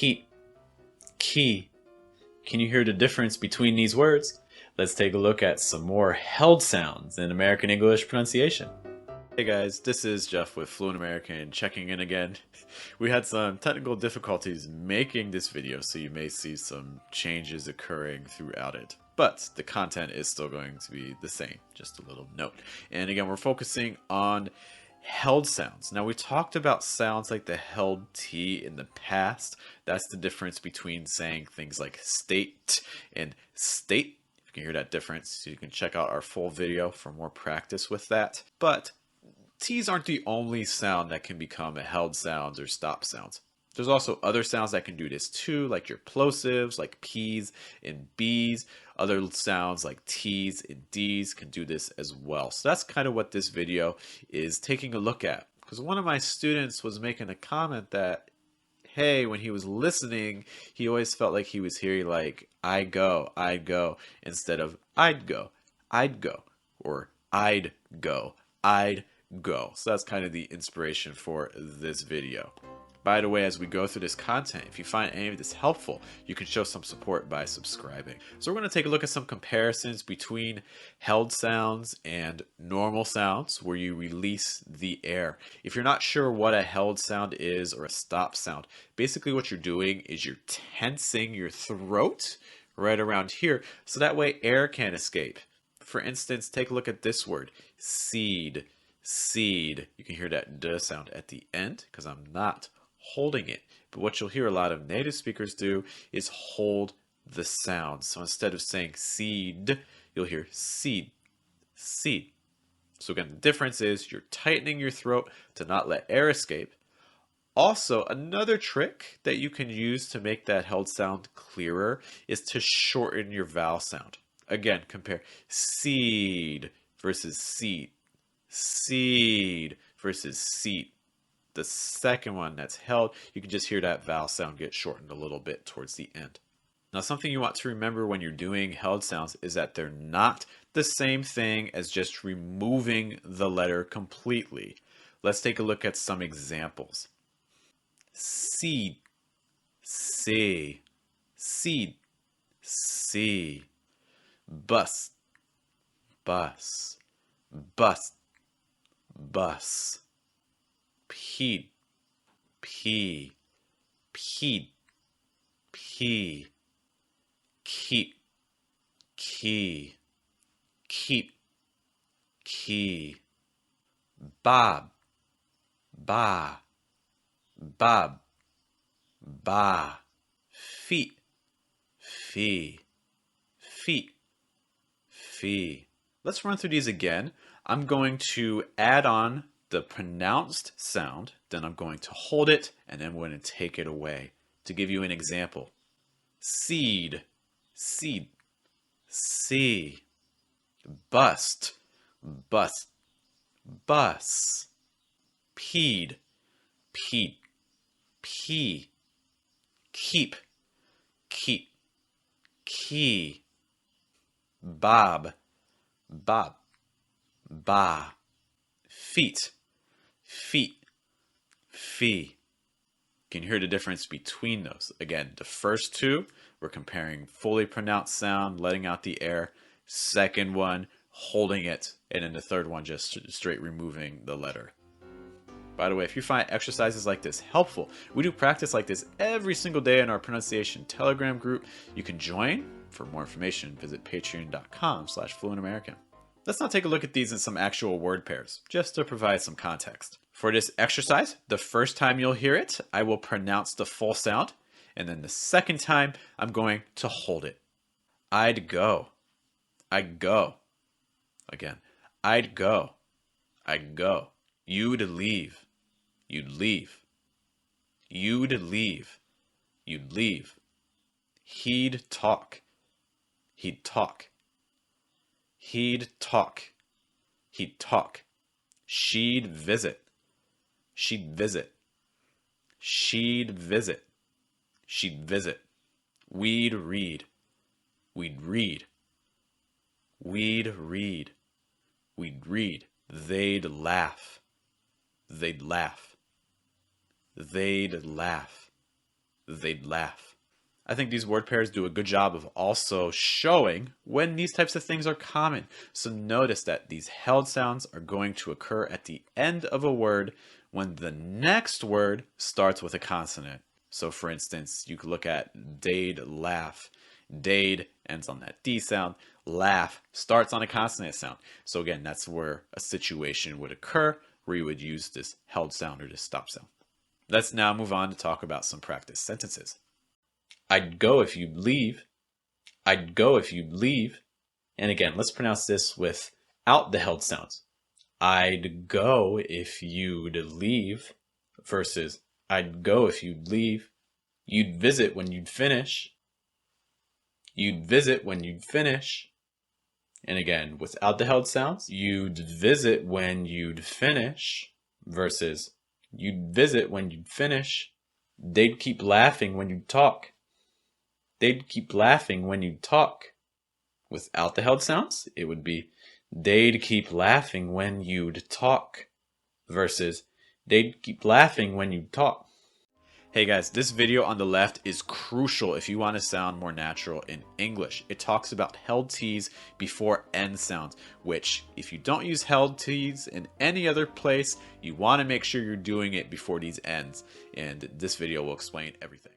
keep, key. Can you hear the difference between these words? Let's take a look at some more held sounds in American English pronunciation. Hey guys, this is Jeff with Fluent American checking in again. We had some technical difficulties making this video, so you may see some changes occurring throughout it. But the content is still going to be the same, just a little note. And again, we're focusing on held sounds. Now, we talked about sounds like the held T in the past. That's the difference between saying things like state and state. You can hear that difference. You can check out our full video for more practice with that. But T's aren't the only sound that can become a held sounds or stop sounds. There's also other sounds that can do this too, like your plosives, like P's and B's. Other sounds like T's and D's can do this as well. So that's kind of what this video is taking a look at. Because one of my students was making a comment that, hey, when he was listening, he always felt like he was hearing like, I'd go, instead of I'd go, or I'd go, I'd go. So that's kind of the inspiration for this video. By the way, as we go through this content, if you find any of this helpful, you can show some support by subscribing. So we're going to take a look at some comparisons between held sounds and normal sounds where you release the air. If you're not sure what a held sound is or a stop sound, basically what you're doing is you're tensing your throat right around here so that way air can't escape. For instance, take a look at this word, seed. Seed. You can hear that D sound at the end because I'm not holding it. But what you'll hear a lot of native speakers do is hold the sound. So instead of saying seed, you'll hear seed, seed. So again, the difference is you're tightening your throat to not let air escape. Also, another trick that you can use to make that held sound clearer is to shorten your vowel sound. Again, compare seed versus seed. Seed versus seed. The second one that's held, you can just hear that vowel sound get shortened a little bit towards the end. Now, something you want to remember when you're doing held sounds is that they're not the same thing as just removing the letter completely. Let's take a look at some examples. Seed, see, seed, see. Bus, bus, bus. Bus, peed, pee, peed, pee, keep, key, keep, key, bob, ba, bob, ba, feet, fee, feet, fee. Let's run through these again. I'm going to add on the pronounced sound, then I'm going to hold it, and then I'm going to take it away. To give you an example, seed, seed, see, bust, bust, bus, peed, peed, pee, keep, keep, key, bob, bob, ba, feet, feet, fee. Can you hear the difference between those? Again, the first two, we're comparing fully pronounced sound, letting out the air. Second one, holding it. And then the third one, just straight removing the letter. By the way, if you find exercises like this helpful, we do practice like this every single day in our pronunciation Telegram group. You can join. For more information, visit patreon.com/fluentamerican. Let's now take a look at these in some actual word pairs, just to provide some context. For this exercise, the first time you'll hear it, I will pronounce the full sound, and then the second time, I'm going to hold it. I'd go. I'd go. Again, I'd go. I'd go. You'd leave. You'd leave. You'd leave. You'd leave. He'd talk. He'd talk. He'd talk. He'd talk. She'd visit. She'd visit. She'd visit. She'd visit. We'd read. We'd read. We'd read. We'd read. They'd laugh. They'd laugh. They'd laugh. they'd laugh. I think these word pairs do a good job of also showing when these types of things are common. So notice that these held sounds are going to occur at the end of a word when the next word starts with a consonant. So for instance, you could look at day'd laugh. Day'd ends on that D sound. Laugh starts on a consonant sound. So again, that's where a situation would occur where you would use this held sound or this stop sound. Let's now move on to talk about some practice sentences. I'd go if you'd leave. I'd go if you'd leave. And again, let's pronounce this without the held sounds. I'd go if you'd leave versus I'd go if you'd leave. You'd visit when you'd finish. You'd visit when you'd finish. And again, without the held sounds, you'd visit when you'd finish versus you'd visit when you'd finish. They'd keep laughing when you'd talk. They'd keep laughing when you'd talk. Without the held sounds, it would be they'd keep laughing when you'd talk versus they'd keep laughing when you'd talk. Hey guys, this video on the left is crucial if you want to sound more natural in English. It talks about held T's before end sounds, which if you don't use held T's in any other place, you want to make sure you're doing it before these ends. And this video will explain everything.